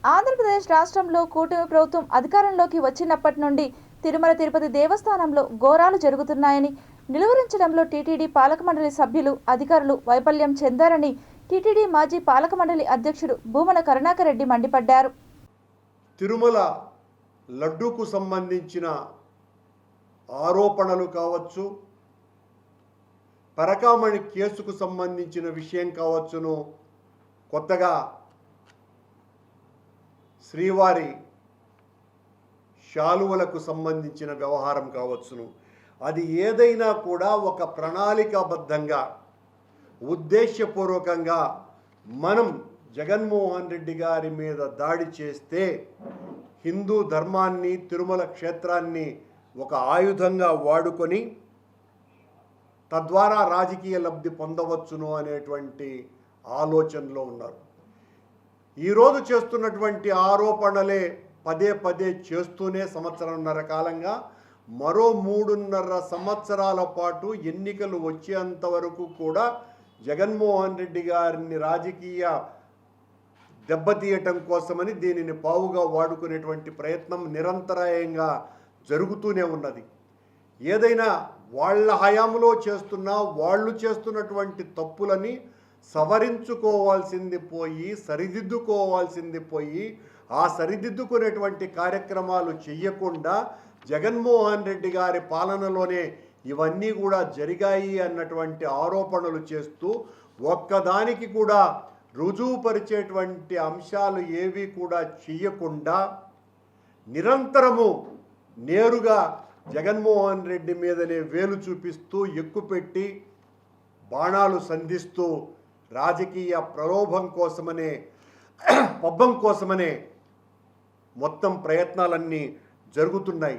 ఆంధ్రప్రదేశ్ రాష్ట్రంలో కూటమి ప్రభుత్వం అధికారంలోకి వచ్చినప్పటి నుండి తిరుమల తిరుపతి దేవస్థానంలో ఘోరాలు జరుగుతున్నాయని, నిలువరించడంలో టీటీడీ పాలక మండలి సభ్యులు, అధికారులు వైఫల్యం చెందారని టీటీడీ మాజీ పాలక మండలి అధ్యక్షుడు భూమన కరుణాకర్ రెడ్డి మండిపడ్డారు. తిరుమల లడ్డూకు సంబంధించిన ఆరోపణలు కావచ్చు, పరకామణి కేసుకు సంబంధించిన విషయం కావచ్చును, కొత్తగా శ్రీవారి శాలువలకు సంబంధించిన వ్యవహారం కావచ్చును, అది ఏదైనా కూడా ఒక ప్రణాళికాబద్ధంగా ఉద్దేశపూర్వకంగా మనం జగన్మోహన్ రెడ్డి గారి మీద దాడి చేస్తే హిందూ ధర్మాన్ని, తిరుమల క్షేత్రాన్ని ఒక ఆయుధంగా వాడుకొని తద్వారా రాజకీయ లబ్ధి పొందవచ్చును అనేటువంటి ఆలోచనలో ఉన్నారు. ఈరోజు చేస్తున్నటువంటి ఆరోపణలే పదే పదే చేస్తూనే సంవత్సరంన్నర కాలంగా మరో 3.5 సంవత్సరాల పాటు ఎన్నికలు వచ్చేంత వరకు కూడా జగన్మోహన్ రెడ్డి గారిని రాజకీయ దెబ్బతీయటం కోసమని దీనిని పావుగా వాడుకునేటువంటి ప్రయత్నం నిరంతరాయంగా జరుగుతూనే ఉన్నది. ఏదైనా వాళ్ళ హయాంలో చేస్తున్నా వాళ్ళు చేస్తున్నటువంటి తప్పులని సవరించుకోవాల్సింది పోయి, సరిదిద్దుకోవాల్సింది పోయి, ఆ సరిదిద్దుకునేటువంటి కార్యక్రమాలు చెయ్యకుండా జగన్మోహన్ రెడ్డి గారి పాలనలోనే ఇవన్నీ కూడా జరిగాయి అన్నటువంటి ఆరోపణలు చేస్తూ ఒక్కదానికి కూడా రుజువుపరిచేటువంటి అంశాలు ఏవి కూడా చెయ్యకుండా నిరంతరము నేరుగా జగన్మోహన్ రెడ్డి మీదనే వేలు చూపిస్తూ, ఎక్కుపెట్టి బాణాలు సంధిస్తూ రాజకీయ ప్రలోభం కోసమనే, పబ్బం కోసమనే మొత్తం ప్రయత్నాలన్నీ జరుగుతున్నాయి.